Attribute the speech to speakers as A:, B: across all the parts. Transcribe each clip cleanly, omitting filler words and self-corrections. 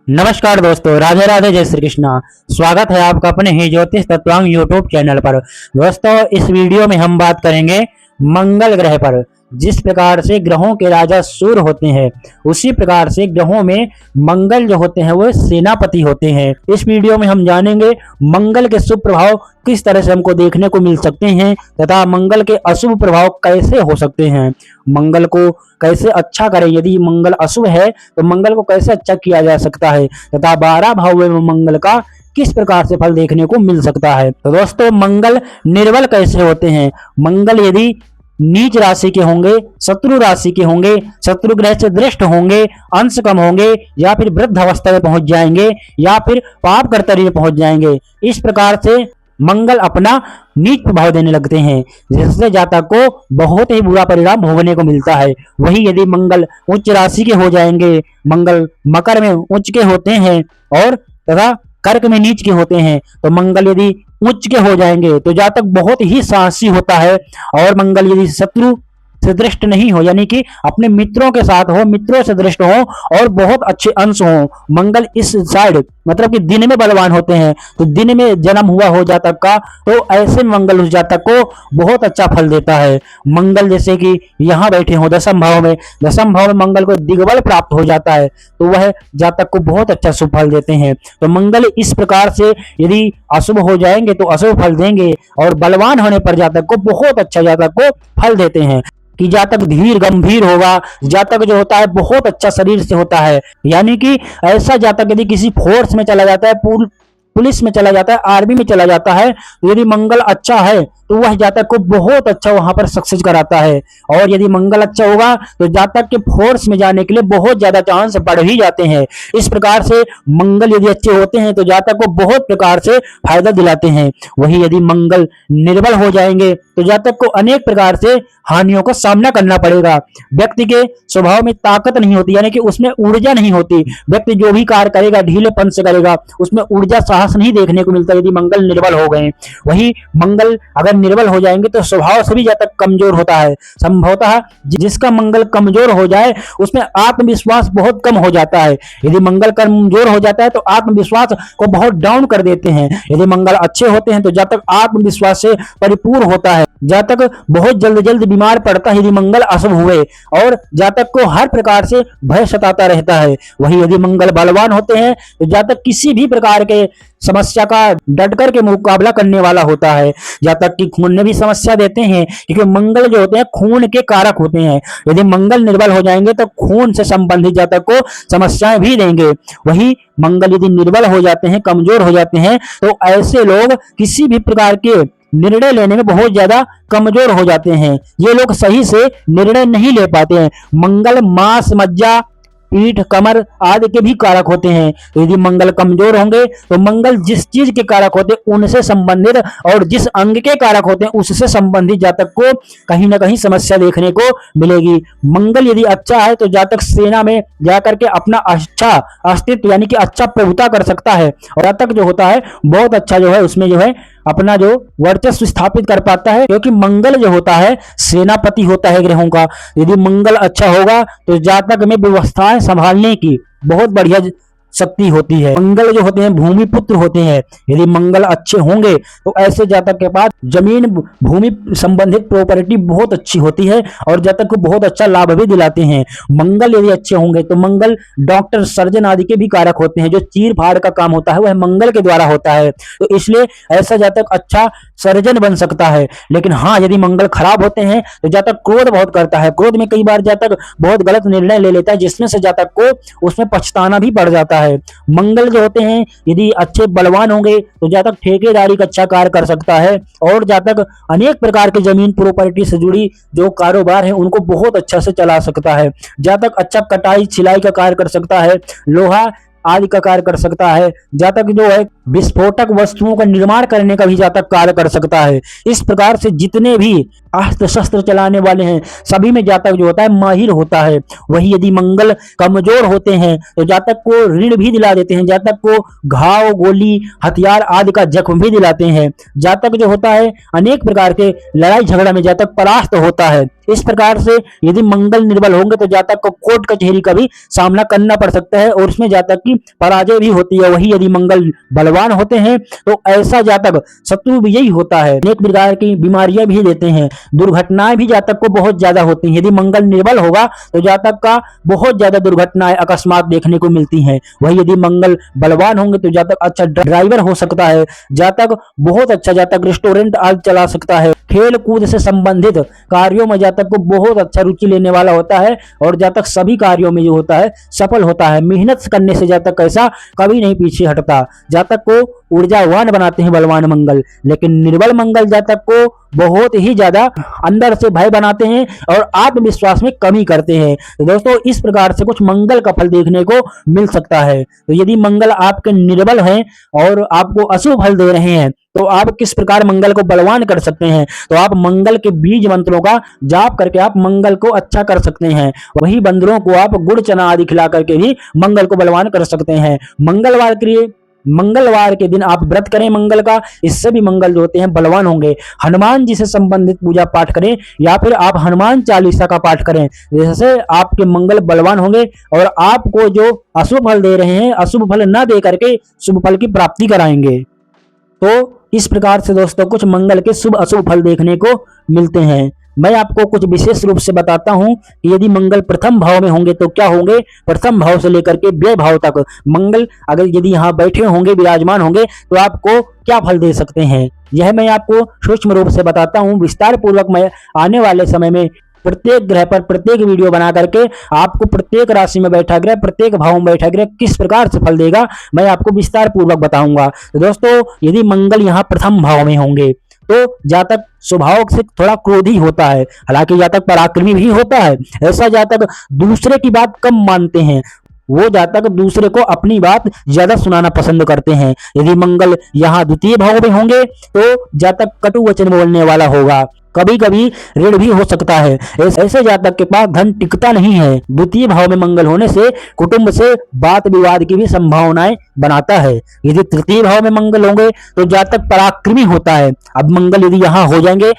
A: नमस्कार दोस्तों, राधे राधे, जय श्री कृष्णा। स्वागत है आपका अपने ही ज्योतिष तत्वांग यूट्यूब चैनल पर। दोस्तों, इस वीडियो में हम बात करेंगे मंगल ग्रह पर। जिस प्रकार से ग्रहों के राजा सूर्य होते हैं, उसी प्रकार से ग्रहों में मंगल जो होते हैं वो सेनापति होते हैं। इस वीडियो में हम जानेंगे मंगल के शुभ प्रभाव किस तरह से हमको देखने को मिल सकते हैं तथा मंगल के अशुभ प्रभाव कैसे हो सकते हैं। मंगल को कैसे अच्छा करें, यदि मंगल अशुभ है तो मंगल को कैसे अच्छा किया जा सकता है तथा 12 भावों में मंगल का किस प्रकार से फल देखने को मिल सकता है। तो दोस्तों, मंगल निर्बल कैसे होते हैं। मंगल यदि नीच राशि के होंगे, शत्रु राशि के होंगे, शत्रु ग्रह से दृष्ट होंगे, अंश कम होंगे, या फिर वृद्ध अवस्था में पहुंच जाएंगे, या फिर पाप कर्तरी में पहुंच जाएंगे, इस प्रकार से मंगल अपना नीच प्रभाव देने लगते हैं, जिससे जातक को बहुत ही बुरा परिणाम भोगने को मिलता है। वही यदि मंगल उच्च राशि के हो जाएंगे, मंगल मकर में उच्च के होते हैं और तथा कर्क में नीच के होते हैं, तो मंगल यदि उच्च के हो जाएंगे तो जातक बहुत ही साहसी होता है। और मंगल यदि शत्रु से दृष्ट नहीं हो, यानी कि अपने मित्रों के साथ हो, मित्रों से दृष्ट हो और बहुत अच्छे अंश हो, मंगल इस साइड मतलब कि दिन में बलवान होते हैं, तो दिन में जन्म हुआ हो जातक का, तो ऐसे मंगल उस जातक को बहुत अच्छा फल देता है। मंगल जैसे कि यहाँ बैठे हो दसम भाव में, दसम भाव में मंगल को दिग्बल प्राप्त हो जाता है, तो वह जातक को बहुत अच्छा शुभ फल देते हैं। तो मंगल इस प्रकार से यदि अशुभ हो जाएंगे तो अशुभ फल देंगे, और बलवान होने पर जातक को बहुत अच्छा जातक को फल देते हैं। कि जातक धीर गंभीर होगा, जातक जो होता है बहुत अच्छा शरीर से होता है, यानी कि ऐसा जातक यदि किसी फोर्स में चला जाता है, पुलिस में चला जाता है, आर्मी में चला जाता है, तो यदि मंगल अच्छा है तो वह जातक को बहुत अच्छा वहां पर सक्सेस कराता है। और यदि मंगल अच्छा होगा तो जातक के फोर्स में जाने के लिए बहुत ज्यादा चांस बढ़ ही जाते हैं। इस प्रकार से मंगल यदि अच्छे होते हैं तो जातक को बहुत प्रकार से फायदा दिलाते हैं। वही यदि मंगल निर्बल हो जाएंगे तो जातक को अनेक प्रकार से हानियों का सामना करना पड़ेगा। व्यक्ति के स्वभाव में ताकत नहीं होती, यानी कि उसमें ऊर्जा नहीं होती। व्यक्ति जो भी कार्य करेगा ढीलेपन से करेगा, उसमें ऊर्जा साहस नहीं देखने को मिलता यदि मंगल निर्बल हो गए। वही मंगल अगर निर्बल हो जाएंगे तो स्वभाव से भी जातक कमजोर होता है। संभवतः जिसका मंगल कमजोर हो जाए उसमें आत्मविश्वास बहुत कम हो जाता है। यदि मंगल कमजोर हो जाता है तो आत्मविश्वास को बहुत डाउन कर देते हैं। यदि मंगल अच्छे होते हैं तो जातक आत्मविश्वास से परिपूर्ण होता है। जातक बहुत जल्द जल्द बीमार पड़ता है यदि मंगल अशुभ हुए, और जातक को हर प्रकार से भय सताता रहता है। वही यदि मंगल बलवान होते हैं तो जातक किसी भी प्रकार के समस्या का डट कर के मुकाबला करने वाला होता है। जातक की खून में भी समस्या देते हैं, क्योंकि मंगल जो होते हैं खून के कारक होते हैं। यदि मंगल निर्बल हो जाएंगे तो खून से संबंधित जातक को समस्याएं भी देंगे। वही मंगल यदि निर्बल हो जाते हैं, कमजोर हो जाते हैं, तो ऐसे लोग किसी भी प्रकार के निर्णय लेने में बहुत ज्यादा कमजोर हो जाते हैं। ये लोग सही से निर्णय नहीं ले पाते हैं। मंगल मांस, मज्जा, पीठ, कमर आदि के भी कारक होते हैं। तो यदि मंगल कमजोर होंगे तो मंगल जिस चीज के कारक होते हैं उनसे संबंधित, और जिस अंग के कारक होते हैं उससे संबंधित जातक को कहीं ना कहीं समस्या देखने को मिलेगी। मंगल यदि अच्छा है तो जातक सेना में जाकर के अपना अच्छा अस्तित्व यानी कि अच्छा प्रभुता कर सकता है, और जातक जो होता है बहुत अच्छा जो है उसमें जो है अपना जो वर्चस्व स्थापित कर पाता है, क्योंकि मंगल जो होता है सेनापति होता है ग्रहों का। यदि मंगल अच्छा होगा तो जातक में व्यवस्थाएं संभालने की बहुत बढ़िया शक्ति होती है। मंगल जो होते हैं भूमि पुत्र होते हैं। यदि मंगल अच्छे होंगे तो ऐसे जातक के पास जमीन भूमि संबंधित प्रॉपर्टी बहुत अच्छी होती है, और जातक को बहुत अच्छा लाभ भी दिलाते हैं। मंगल यदि अच्छे होंगे तो मंगल डॉक्टर, सर्जन आदि के भी कारक होते हैं। जो चीर फाड़ का काम होता है वह मंगल के द्वारा होता है, तो इसलिए ऐसा जातक अच्छा सर्जन बन सकता है। लेकिन हाँ, यदि मंगल खराब होते हैं तो जातक क्रोध बहुत करता है। क्रोध में कई बार जातक बहुत गलत निर्णय ले लेता है, जिसमें से जातक को उसमें पछताना भी पड़ जाता है। मंगल जो होते हैं यदि अच्छे बलवान होंगे तो जातक ठेकेदारी का अच्छा कार्य कर सकता है, और जातक अनेक प्रकार के जमीन प्रॉपर्टी से जुड़ी जो कारोबार है उनको बहुत अच्छा से चला सकता है। जातक अच्छा कटाई छिलाई का कार्य कर सकता है, लोहा आदि का कार्य कर सकता है। जातक जो है विस्फोटक वस्तुओं का निर्माण करने का भी जातक कार्य कर सकता है। इस प्रकार से जितने भी अस्त्र शस्त्र चलाने वाले हैं, सभी में जातक जो होता है माहिर होता है। वही यदि मंगल कमजोर होते हैं तो जातक को ऋण भी दिला देते हैं, जातक को घाव, गोली, हथियार आदि का जख्म भी दिलाते हैं। जातक जो होता है अनेक प्रकार के लड़ाई झगड़ा में जातक परास्त होता है। इस प्रकार से यदि मंगल निर्बल होंगे तो जातक को कोर्ट कचहरी का भी सामना करना पड़ सकता है और उसमें जातक की पराजय भी होती है। वही यदि मंगल बलवान होते हैं तो ऐसा जातक शत्रु विजयी होता है, अनेक प्रकार की बीमारियां भी देते हैं, दुर्घटनाएं भी जातक को बहुत ज्यादा होती हैं। यदि मंगल निर्बल होगा तो जातक का बहुत ज्यादा दुर्घटनाएं अकस्मात देखने को मिलती हैं। वही यदि मंगल बलवान होंगे तो जातक अच्छा ड्राइवर हो सकता है, जातक बहुत अच्छा जातक रेस्टोरेंट आज चला सकता है, खेल कूद से संबंधित कार्यों में जातक को बहुत अच्छा रुचि लेने वाला होता है और जातक सभी कार्यों में जो होता है सफल होता है। मेहनत करने से जातक ऐसा कभी नहीं पीछे हटता। जातक को ऊर्जावान बनाते हैं बलवान मंगल, लेकिन निर्बल मंगल जातक को बहुत ही ज्यादा अंदर से भय बनाते हैं और आत्मविश्वास में कमी करते हैं। तो दोस्तों इस प्रकार से कुछ मंगल का फल देखने को मिल सकता है। तो यदि मंगल आपके निर्बल हैं और आपको अशुभ फल दे रहे हैं तो आप किस प्रकार मंगल को बलवान कर सकते हैं? तो आप मंगल के बीज मंत्रों का जाप करके आप मंगल को अच्छा कर सकते हैं। वही बंदरों को आप गुड़ चना आदि खिला करके भी मंगल को बलवान कर सकते हैं। मंगलवार के दिन आप व्रत करें मंगल का, इससे भी मंगल जो होते हैं बलवान होंगे। हनुमान जी से संबंधित पूजा पाठ करें या फिर आप हनुमान चालीसा का पाठ करें, जैसे आपके मंगल बलवान होंगे और आपको जो अशुभ फल दे रहे हैं अशुभ फल न दे करके शुभ फल की प्राप्ति कराएंगे। तो इस प्रकार से दोस्तों कुछ मंगल के शुभ अशुभ फल देखने को मिलते हैं। मैं आपको कुछ विशेष रूप से बताता हूं कि यदि मंगल प्रथम भाव में होंगे तो क्या होंगे। प्रथम भाव से लेकर के व्यय भाव तक मंगल अगर यदि यहाँ बैठे होंगे, विराजमान होंगे तो आपको क्या फल दे सकते हैं, यह मैं आपको सूक्ष्म रूप से बताता हूं। विस्तार पूर्वक मैं आने वाले समय में प्रत्येक ग्रह पर प्रत्येक वीडियो बना करके आपको प्रत्येक राशि में बैठा ग्रह, प्रत्येक भाव में बैठा ग्रह किस प्रकार से फल देगा मैं आपको विस्तार पूर्वक बताऊंगा। तो दोस्तों यदि मंगल यहाँ प्रथम भाव में होंगे तो जातक स्वभाव से थोड़ा क्रोधी होता है, हालांकि जातक पराक्रमी भी होता है। ऐसा जातक दूसरे की बात कम मानते हैं, वो जातक दूसरे को अपनी बात ज्यादा सुनाना पसंद करते हैं। यदि मंगल यहाँ द्वितीय भाव में होंगे तो जातक कटु वचन बोलने वाला होगा, कभी कभी ऋण भी हो सकता है। ऐसे जातक के पास धन टिकता नहीं है। द्वितीय भाव में मंगल होने से कुटुंब से बात विवाद की भी संभावनाएं बनाता है। यदि तृतीय भाव में मंगल होंगे तो जातक पराक्रमी होता है। अब मंगल यदि यहाँ हो जाएंगे,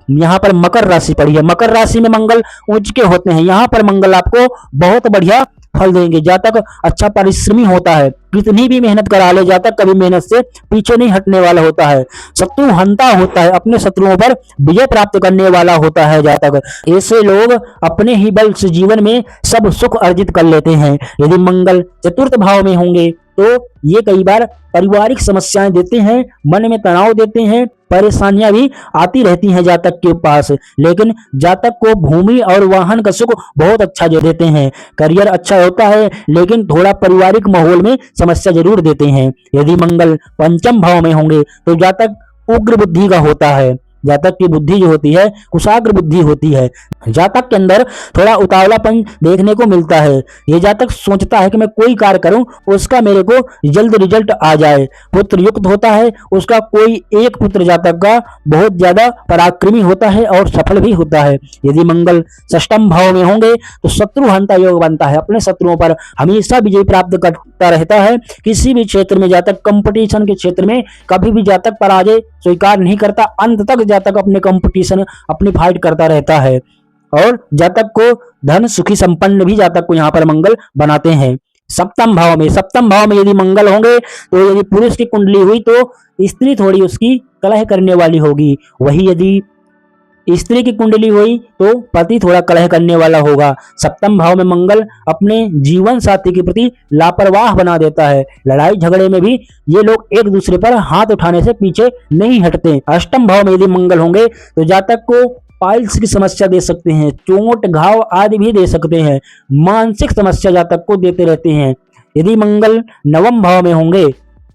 A: यहाँ पर मकर राशि पड़ी है, मकर राशि में मंगल उच्च के होते हैं, यहाँ पर मंगल आपको बहुत बढ़िया फल देंगे। जातक अच्छा परिश्रमी होता है, कितनी भी मेहनत करा ले जातक कभी मेहनत से पीछे नहीं हटने वाला होता है। शत्रु हंता होता है, अपने शत्रुओं पर विजय प्राप्त करने वाला होता है जातक। ऐसे लोग अपने ही बल से जीवन में सब सुख अर्जित कर लेते हैं। यदि मंगल चतुर्थ भाव में होंगे तो ये कई बार पारिवारिक समस्याएं देते हैं, मन में तनाव देते हैं, परेशानियां भी आती रहती हैं जातक के पास। लेकिन जातक को भूमि और वाहन का सुख बहुत अच्छा देते हैं। करियर अच्छा होता है लेकिन थोड़ा पारिवारिक माहौल में समस्या जरूर देते हैं। यदि मंगल पंचम भाव में होंगे तो जातक उग्र बुद्धि का होता है। जातक की बुद्धि जो होती है कुशाग्र बुद्धि होती है। जातक के अंदर थोड़ा उतावलापन देखने को मिलता है। ये जातक सोचता है कि मैं कोई कार्य करूं उसका मेरे को जल्द रिजल्ट आ जाए। पुत्र युक्त होता है, उसका कोई एक पुत्र जातक का बहुत ज्यादा पराक्रमी होता है और सफल भी होता है। यदि मंगल षष्ठम भाव में होंगे तो शत्रु हंता योग बनता है, अपने शत्रुओं पर हमेशा विजय प्राप्त करता रहता है। किसी भी क्षेत्र में जातक कंपटीशन के क्षेत्र में कभी भी जातक पराजय स्वीकार नहीं करता, अंत तक जातक अपने कंपटीशन अपनी फाइट करता रहता है। और जातक को धन सुखी संपन्न भी जातक को यहाँ पर मंगल बनाते हैं। सप्तम भाव में यदि मंगल होंगे तो यदि पुरुष की कुंडली हुई तो स्त्री थोड़ी उसकी कलह करने वाली होगी। वही यदि स्त्री की कुंडली हुई तो पति थोड़ा कलह करने वाला होगा। सप्तम भाव में मंगल अपने जीवन साथी के प्रति लापरवाह बना देता है। लड़ाई झगड़े में भी ये लोग एक दूसरे पर हाथ उठाने से पीछे नहीं हटते। अष्टम भाव में यदि मंगल होंगे तो जातक को पाइल्स की समस्या दे सकते हैं, चोट घाव आदि भी दे सकते हैं, मानसिक समस्या जातक को देते रहते हैं। यदि मंगल नवम भाव में होंगे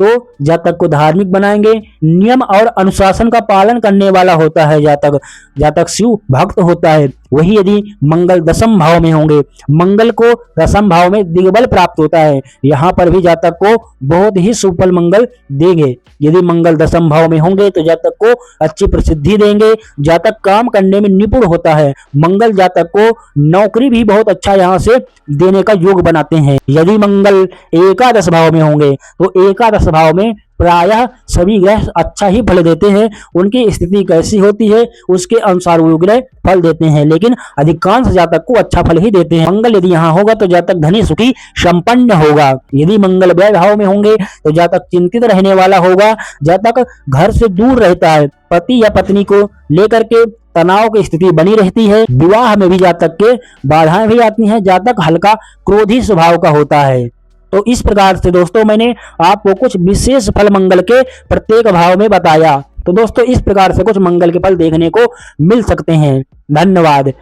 A: तो जातक को धार्मिक बनाएंगे, नियम और अनुशासन का पालन करने वाला होता है जातक शिव भक्त होता है। वही यदि मंगल दशम भाव में होंगे, मंगल को दशम भाव में दिग्बल प्राप्त होता है, यहाँ पर भी जातक को बहुत ही शुभ फल मंगल देंगे। यदि मंगल दशम भाव में होंगे तो जातक को अच्छी प्रसिद्धि देंगे, जातक काम करने में निपुण होता है। मंगल जातक को नौकरी भी बहुत अच्छा यहाँ से देने का योग बनाते हैं। यदि मंगल एकादश भाव में होंगे तो एकादश भाव में प्रायः सभी ग्रह अच्छा ही फल देते हैं। उनकी स्थिति कैसी होती है उसके अनुसार वो ग्रह फल देते हैं, लेकिन अधिकांश जातक को अच्छा फल ही देते हैं। मंगल यदि यहाँ होगा तो जातक धनी सुखी संपन्न होगा। यदि मंगल व्यय भाव में होंगे तो जातक चिंतित रहने वाला होगा, जातक घर से दूर रहता है, पति या पत्नी को लेकर के तनाव की स्थिति बनी रहती है। विवाह में भी जातक के बाधाएं भी आती हैं, जातक हल्का क्रोधी स्वभाव का होता है। तो इस प्रकार से दोस्तों मैंने आपको कुछ विशेष फल मंगल के प्रत्येक भाव में बताया। तो दोस्तों इस प्रकार से कुछ मंगल के फल देखने को मिल सकते हैं। धन्यवाद।